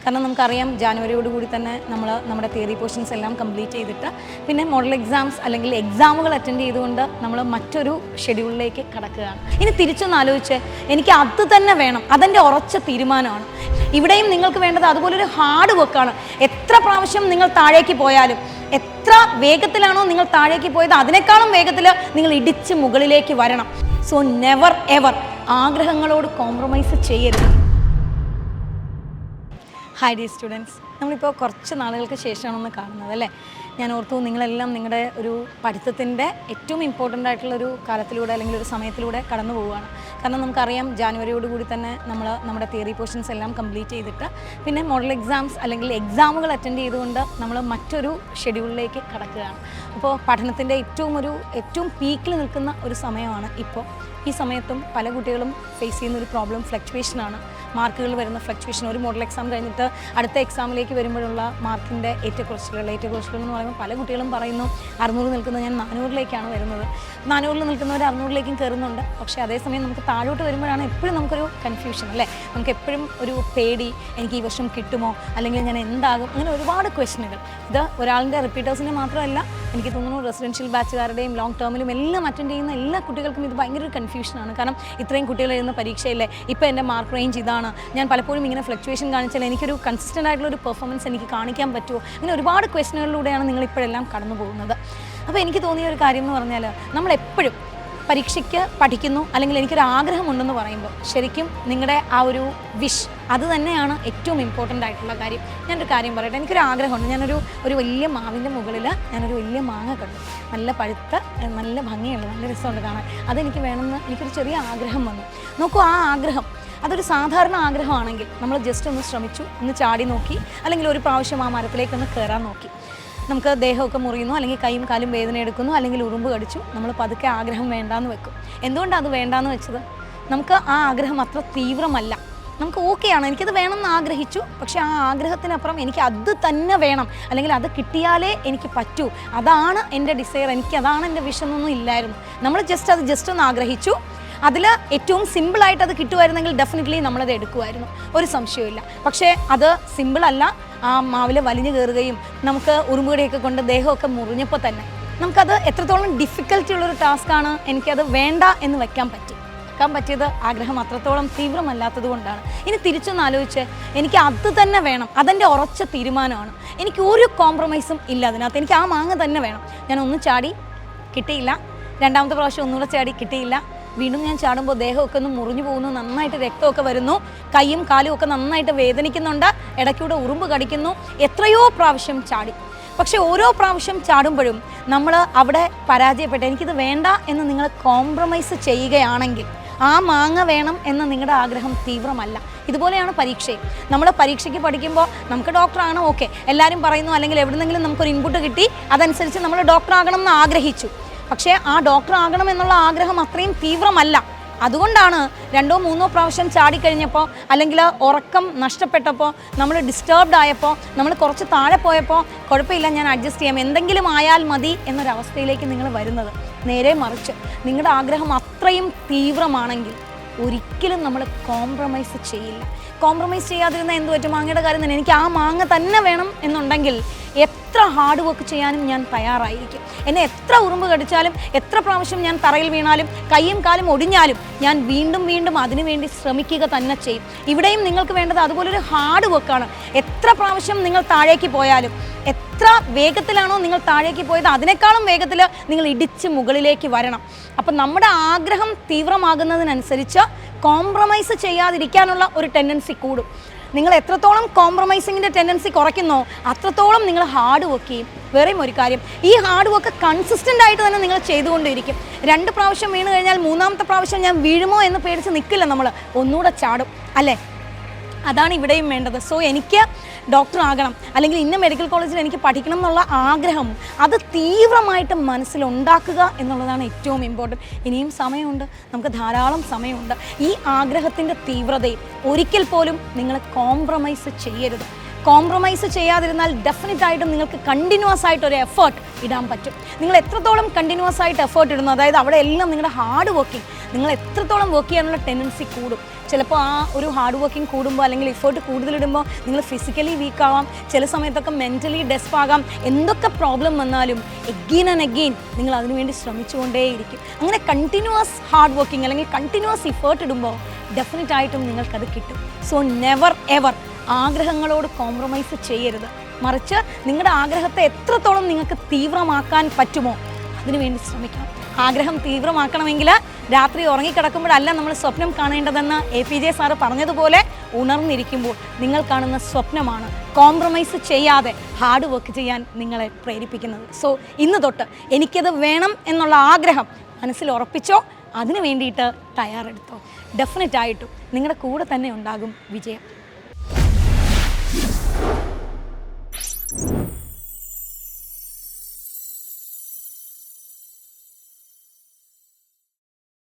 കാരണം നമുക്കറിയാം ജാനുവരിയോടുകൂടി തന്നെ നമ്മുടെ തിയറി പോർഷൻസ് എല്ലാം കംപ്ലീറ്റ് ചെയ്തിട്ട് പിന്നെ മോഡൽ എക്സാംസ് അല്ലെങ്കിൽ എക്സാമുകൾ അറ്റൻഡ് ചെയ്തുകൊണ്ട് നമ്മൾ മറ്റൊരു ഷെഡ്യൂളിലേക്ക് കടക്കുകയാണ്. ഇനി തിരിച്ചൊന്ന് ആലോചിച്ച് എനിക്ക് അത് തന്നെ വേണം, അതെൻ്റെ ഉറച്ച തീരുമാനമാണ്. ഇവിടെയും നിങ്ങൾക്ക് വേണ്ടത് അതുപോലൊരു ഹാർഡ് വർക്കാണ്. എത്ര പ്രാവശ്യം നിങ്ങൾ താഴേക്ക് പോയാലും, എത്ര വേഗത്തിലാണോ നിങ്ങൾ താഴേക്ക് പോയത് അതിനേക്കാളും വേഗത്തിൽ നിങ്ങൾ ഇടിച്ച് മുകളിലേക്ക് വരണം. സോ നെവർ എവർ ആഗ്രഹങ്ങളോട് കോംപ്രമൈസ് ചെയ്യരുത്. ഹായ് ഡിയർ സ്റ്റുഡൻസ്, നമ്മളിപ്പോൾ കുറച്ച് നാളുകൾക്ക് ശേഷമാണെന്ന് കാണുന്നത് അല്ലേ. ഞാൻ ഓർത്തു നിങ്ങളെല്ലാം നിങ്ങളുടെ ഒരു പഠിത്തത്തിൻ്റെ ഏറ്റവും ഇമ്പോർട്ടൻ്റ് ആയിട്ടുള്ളൊരു കാലത്തിലൂടെ അല്ലെങ്കിൽ ഒരു സമയത്തിലൂടെ കടന്നു പോവുകയാണ്. കാരണം നമുക്കറിയാം ജാനുവരിയോടുകൂടി തന്നെ നമ്മുടെ തിയറി പോർഷൻസ് എല്ലാം കംപ്ലീറ്റ് ചെയ്തിട്ട് പിന്നെ മോഡൽ എക്സാംസ് അല്ലെങ്കിൽ എക്സാമുകൾ അറ്റൻഡ് ചെയ്തുകൊണ്ട് നമ്മൾ മറ്റൊരു ഷെഡ്യൂളിലേക്ക് കടക്കുകയാണ്. അപ്പോൾ പഠനത്തിൻ്റെ ഏറ്റവും പീക്കിൽ നിൽക്കുന്ന ഒരു സമയമാണ് ഇപ്പോൾ. ഈ സമയത്തും പല കുട്ടികളും ഫേസ് ചെയ്യുന്ന ഒരു പ്രോബ്ലം ഫ്ലക്ച്വേഷനാണ്. മാർക്കുകൾ വരുന്ന ഫ്ലക്ച്വേഷൻ. ഒരു മോഡൽ എക്സാം കഴിഞ്ഞിട്ട് അടുത്ത എക്സാമിലേക്ക് വരുമ്പോഴുള്ള മാർക്കിൻ്റെ ഏറ്റക്കുറച്ചിലുകൾ എന്ന് പറയുമ്പോൾ പല കുട്ടികളും പറയുന്നു 600 നിൽക്കുന്ന ഞാൻ 400ലേക്കാണ് വരുന്നത്. 400 നിൽക്കുന്നവർ 600ലേക്കും കയറുന്നുണ്ട്. പക്ഷേ അതേസമയം നമുക്ക് താഴോട്ട് വരുമ്പോഴാണ് എപ്പോഴും നമുക്കൊരു കൺഫ്യൂഷൻ അല്ലേ. നമുക്ക് എപ്പോഴും ഒരു പേടി, എനിക്ക് ഈ വർഷം കിട്ടുമോ, അല്ലെങ്കിൽ ഞാൻ എന്താകും, അങ്ങനെ ഒരുപാട് ക്വസ്റ്റ്യനുകൾ. ഇത് ഒരാളിൻ്റെ റിപ്പീറ്റേഴ്സിൻ്റെ മാത്രമല്ല, എനിക്ക് തോന്നുന്നു റെസിഡൻഷ്യൽ ബാച്ചുകാരുടെയും ലോങ് ടേമിലും എല്ലാം അറ്റൻഡ് ചെയ്യുന്ന എല്ലാ കുട്ടികൾക്കും ഇത് ഭയങ്കര ഒരു കൺഫ്യൂഷനാണ്. കാരണം ഇത്രയും കുട്ടികൾ എഴുതുന്ന പരീക്ഷയില്ലേ, ഇപ്പോൾ എൻ്റെ മാർക്ക് റേഞ്ച് ഇതാണ്, ഞാൻ പലപ്പോഴും ഇങ്ങനെ ഫ്ലക്ച്വേഷൻ കാണിച്ചാൽ എനിക്കൊരു കൺസിസ്റ്റൻ്റ് ആയിട്ടുള്ളൊരു പെർഫോമൻസ് എനിക്ക് കാണിക്കാൻ പറ്റുമോ, അങ്ങനെ ഒരുപാട് ക്വസ്റ്റ്യനുകളിലൂടെയാണ് നിങ്ങളിപ്പോഴെല്ലാം കടന്നു പോകുന്നത്. അപ്പോൾ എനിക്ക് തോന്നിയ ഒരു കാര്യം എന്ന് പറഞ്ഞാൽ, നമ്മളെപ്പോഴും പരീക്ഷയ്ക്ക് പഠിക്കുന്നു അല്ലെങ്കിൽ എനിക്കൊരു ആഗ്രഹമുണ്ടെന്ന് പറയുമ്പോൾ ശരിക്കും നിങ്ങളുടെ ആ ഒരു വിഷ് അത് തന്നെയാണ് ഏറ്റവും ഇമ്പോർട്ടൻ്റ് ആയിട്ടുള്ള കാര്യം. ഞാനൊരു കാര്യം പറയട്ടെ, എനിക്കൊരു ആഗ്രഹമുണ്ട്. ഞാനൊരു വലിയ മാവിൻ്റെ മുകളിൽ ഞാനൊരു വലിയ മാങ്ങ കണ്ടു, നല്ല പഴുത്ത, നല്ല ഭംഗിയുണ്ട്, നല്ല രസമുണ്ട് കാണാൻ. അതെനിക്ക് വേണമെന്ന് എനിക്കൊരു ചെറിയ ആഗ്രഹം വന്നു. നോക്കൂ, ആ ആഗ്രഹം അതൊരു സാധാരണ ആഗ്രഹമാണെങ്കിൽ നമ്മൾ ജസ്റ്റ് ഒന്ന് ശ്രമിച്ചു, ഒന്ന് ചാടി നോക്കി, അല്ലെങ്കിൽ ഒരു പ്രാവശ്യം ആ മരത്തിലേക്കൊന്ന് കയറാൻ നോക്കി. നമുക്ക് ദേഹമൊക്കെ മുറിയുന്നു, അല്ലെങ്കിൽ കൈയും കാലും വേദന എടുക്കുന്നു, അല്ലെങ്കിൽ ഉറുമ്പ് കടിച്ചു, നമ്മൾ പതുക്കെ ആഗ്രഹം വേണ്ടാന്ന് വെക്കും. എന്തുകൊണ്ടാണ് അത് വേണ്ടാന്ന് വെച്ചത്? നമുക്ക് ആ ആഗ്രഹം അത്ര തീവ്രമല്ല. നമുക്ക് ഓക്കെയാണ്, എനിക്കത് വേണമെന്ന് ആഗ്രഹിച്ചു, പക്ഷേ ആ ആഗ്രഹത്തിനപ്പുറം എനിക്ക് അത് തന്നെ വേണം, അല്ലെങ്കിൽ അത് കിട്ടിയാലേ എനിക്ക് പറ്റൂ, അതാണ് എൻ്റെ ഡിസയർ, അതാണ് എൻ്റെ വിഷമൊന്നും ഇല്ലായിരുന്നു. നമ്മൾ ജസ്റ്റ് ഒന്ന് ആഗ്രഹിച്ചു, അതിൽ ഏറ്റവും സിമ്പിളായിട്ട് അത് കിട്ടുമായിരുന്നെങ്കിൽ ഡെഫിനറ്റ്ലി നമ്മളത് എടുക്കുമായിരുന്നു, ഒരു സംശയമില്ല. പക്ഷേ അത് സിമ്പിളല്ല. ആ മാവിൽ വലിഞ്ഞു കയറുകയും നമുക്ക് ഉറുമ്പുകടിയൊക്കെ കൊണ്ട് ദേഹമൊക്കെ മുറിഞ്ഞപ്പോൾ തന്നെ നമുക്കത് എത്രത്തോളം ഡിഫിക്കൽറ്റി ഉള്ളൊരു ടാസ്ക്കാണ്. എനിക്കത് വേണ്ട എന്ന് വെക്കാൻ പറ്റിയത് ആഗ്രഹം അത്രത്തോളം തീവ്രമല്ലാത്തത് കൊണ്ടാണ്. ഇനി തിരിച്ചൊന്ന് ആലോചിച്ച്, എനിക്ക് അത് തന്നെ വേണം, അതെൻ്റെ ഉറച്ച തീരുമാനമാണ്. എനിക്ക് ഒരു കോംപ്രമൈസും ഇല്ല അതിനകത്ത്. എനിക്ക് ആ മാങ്ങ തന്നെ വേണം. ഞാൻ ഒന്ന് ചാടി, കിട്ടിയില്ല. രണ്ടാമത്തെ പ്രാവശ്യം ഒന്നുകൂടെ ചാടി, കിട്ടിയില്ല. വീണ്ടും ഞാൻ ചാടുമ്പോൾ ദേഹമൊക്കെ ഒന്ന് മുറിഞ്ഞു പോകുന്നു, നന്നായിട്ട് രക്തമൊക്കെ വരുന്നു, കൈയും കാലും ഒക്കെ നന്നായിട്ട് വേദനിക്കുന്നുണ്ട്, ഇടയ്ക്കൂടെ ഉറുമ്പ് കടിക്കുന്നു. എത്രയോ പ്രാവശ്യം ചാടി. പക്ഷേ ഓരോ പ്രാവശ്യം ചാടുമ്പോഴും നമ്മൾ അവിടെ പരാജയപ്പെട്ട് എനിക്കിത് വേണ്ട എന്ന് നിങ്ങൾ കോംപ്രമൈസ് ചെയ്യുകയാണെങ്കിൽ ആ മാങ്ങ വേണം എന്ന നിങ്ങളുടെ ആഗ്രഹം തീവ്രമല്ല. ഇതുപോലെയാണ് പരീക്ഷയും. നമ്മൾ പരീക്ഷയ്ക്ക് പഠിക്കുമ്പോൾ നമുക്ക് ഡോക്ടറാണ്, ഓക്കെ, എല്ലാവരും പറയുന്നു, അല്ലെങ്കിൽ എവിടെന്നെങ്കിലും നമുക്കൊരു ഇൻപുട്ട് കിട്ടി, അതനുസരിച്ച് നമ്മൾ ഡോക്ടറാകണം എന്ന് ആഗ്രഹിച്ചു. പക്ഷേ ആ ഡോക്ടർ ആകണം എന്നുള്ള ആഗ്രഹം അത്രയും തീവ്രമല്ല. അതുകൊണ്ടാണ് 2-3 പ്രാവശ്യം ചാടിക്കഴിഞ്ഞപ്പോൾ, അല്ലെങ്കിൽ ഉറക്കം നഷ്ടപ്പെട്ടപ്പോൾ, നമ്മൾ ഡിസ്റ്റർബ്ഡ് ആയപ്പോൾ, നമ്മൾ കുറച്ച് താഴെ പോയപ്പോൾ കുഴപ്പമില്ല, ഞാൻ അഡ്ജസ്റ്റ് ചെയ്യാം, എന്തെങ്കിലും ആയാൽ മതി എന്നൊരവസ്ഥയിലേക്ക് നിങ്ങൾ വരുന്നത്. നേരെ മറിച്ച് നിങ്ങളുടെ ആഗ്രഹം അത്രയും തീവ്രമാണെങ്കിൽ ഒരിക്കലും നമ്മൾ കോംപ്രമൈസ് ചെയ്യില്ല. കോംപ്രമൈസ് ചെയ്യാതിരുന്ന എന്ത് പറ്റും? മാങ്ങയുടെ കാര്യം തന്നെ. എനിക്ക് ആ മാങ്ങ തന്നെ വേണം എന്നുണ്ടെങ്കിൽ എത്ര ഹാർഡ് വർക്ക് ചെയ്യാനും ഞാൻ തയ്യാറായിരിക്കും. എന്നെ എത്ര ഉറുമ്പ് കടിച്ചാലും, എത്ര പ്രാവശ്യം ഞാൻ തറയിൽ വീണാലും, കൈയും കാലും ഒടിഞ്ഞാലും ഞാൻ വീണ്ടും അതിനുവേണ്ടി ശ്രമിക്കുക തന്നെ ചെയ്യും. ഇവിടെയും നിങ്ങൾക്ക് വേണ്ടത് അതുപോലൊരു ഹാർഡ് വർക്കാണ്. എത്ര പ്രാവശ്യം നിങ്ങൾ താഴേക്ക് പോയാലും, എത്ര വേഗത്തിലാണോ നിങ്ങൾ താഴേക്ക് പോയത് അതിനേക്കാളും വേഗത്തിൽ നിങ്ങൾ ഇടിച്ച് മുകളിലേക്ക് വരണം. അപ്പം നമ്മുടെ ആഗ്രഹം തീവ്രമാകുന്നതിനനുസരിച്ച് കോംപ്രമൈസ് ചെയ്യാതിരിക്കാനുള്ള ഒരു ടെൻഡൻസി കൂടും. നിങ്ങൾ എത്രത്തോളം കോംപ്രമൈസിങ്ങിൻ്റെ ടെൻഡൻസി കുറയ്ക്കുന്നോ അത്രത്തോളം നിങ്ങൾ ഹാർഡ് വർക്ക് ചെയ്യും. വേറെയും ഒരു കാര്യം, ഈ ഹാർഡ് വർക്ക് കൺസിസ്റ്റൻ്റ് ആയിട്ട് തന്നെ നിങ്ങൾ ചെയ്തുകൊണ്ടിരിക്കും. 2 പ്രാവശ്യം വീണ് കഴിഞ്ഞാൽ 3ാമത്തെ പ്രാവശ്യം ഞാൻ വീഴുമോ എന്ന് പേടിച്ച് നിൽക്കില്ല, നമ്മൾ ഒന്നുകൂടെ ചാടും അല്ലേ. അതാണ് ഇവിടെയും വേണ്ടത്. സോ എനിക്ക് ഡോക്ടർ ആകണം, അല്ലെങ്കിൽ ഇന്ന മെഡിക്കൽ കോളേജിൽ എനിക്ക് പഠിക്കണം എന്നുള്ള ആഗ്രഹം അത് തീവ്രമായിട്ട് മനസ്സിലുണ്ടാക്കുക എന്നുള്ളതാണ് ഏറ്റവും ഇമ്പോർട്ടൻറ്റ്. ഇനിയും സമയമുണ്ട്, നമുക്ക് ധാരാളം സമയമുണ്ട്. ഈ ആഗ്രഹത്തിൻ്റെ തീവ്രതയിൽ ഒരിക്കൽ പോലും നിങ്ങൾ കോംപ്രമൈസ് ചെയ്യരുത്. കോംപ്രമൈസ് ചെയ്യാതിരുന്നാൽ ഡെഫിനറ്റായിട്ടും നിങ്ങൾക്ക് കണ്ടിന്യൂസ് ആയിട്ട് ഒരു എഫേർട്ട് ഇടാൻ പറ്റും. നിങ്ങൾ എത്രത്തോളം കണ്ടിന്യൂസ് ആയിട്ട് എഫേർട്ട് ഇടുന്നു, അതായത് അവിടെ എല്ലാം നിങ്ങളുടെ ഹാർഡ് വർക്കിംഗ്, നിങ്ങൾ എത്രത്തോളം വർക്ക് ചെയ്യാനുള്ള ടെൻഡൻസി കൂടും. ചിലപ്പോൾ ആ ഒരു ഹാർഡ് വർക്കിംഗ് കൂടുമ്പോൾ അല്ലെങ്കിൽ എഫേർട്ട് കൂടുതലിടുമ്പോൾ നിങ്ങൾ ഫിസിക്കലി വീക്ക് ആവാം, ചില സമയത്തൊക്കെ മെൻ്റലി ഡെസ്പ് ആകാം. എന്തൊക്കെ പ്രോബ്ലം വന്നാലും എഗെയിൻ ആൻഡ് എഗെയിൻ നിങ്ങൾ അതിനുവേണ്ടി ശ്രമിച്ചുകൊണ്ടേയിരിക്കും. അങ്ങനെ കണ്ടിന്യൂസ് ഹാർഡ് വർക്കിംഗ് അല്ലെങ്കിൽ കണ്ടിന്യൂസ് എഫേർട്ട് ഇടുമ്പോൾ ഡെഫിനറ്റായിട്ടും നിങ്ങൾക്കത് കിട്ടും. സോ നെവർ എവർ ആഗ്രഹങ്ങളോട് കോംപ്രമൈസ് ചെയ്യരുത്. മറിച്ച് നിങ്ങളുടെ ആഗ്രഹത്തെ എത്രത്തോളം നിങ്ങൾക്ക് തീവ്രമാക്കാൻ പറ്റുമോ അതിനുവേണ്ടി ശ്രമിക്കണം. ആഗ്രഹം തീവ്രമാക്കണമെങ്കിൽ രാത്രി ഉറങ്ങിക്കിടക്കുമ്പോഴല്ല നമ്മൾ സ്വപ്നം കാണേണ്ടതെന്ന് APJ സാറ് പറഞ്ഞതുപോലെ ഉണർന്നിരിക്കുമ്പോൾ നിങ്ങൾ കാണുന്ന സ്വപ്നമാണ് കോംപ്രമൈസ് ചെയ്യാതെ ഹാർഡ് വർക്ക് ചെയ്യാൻ നിങ്ങളെ പ്രേരിപ്പിക്കുന്നത്. സോ ഇന്ന് തൊട്ട് എനിക്കത് വേണം എന്നുള്ള ആഗ്രഹം മനസ്സിൽ ഉറപ്പിച്ചോ, അതിനു വേണ്ടിയിട്ട് തയ്യാറെടുത്തോ. ഡെഫിനറ്റായിട്ടും നിങ്ങളുടെ കൂടെ തന്നെ ഉണ്ടാകും വിജയം.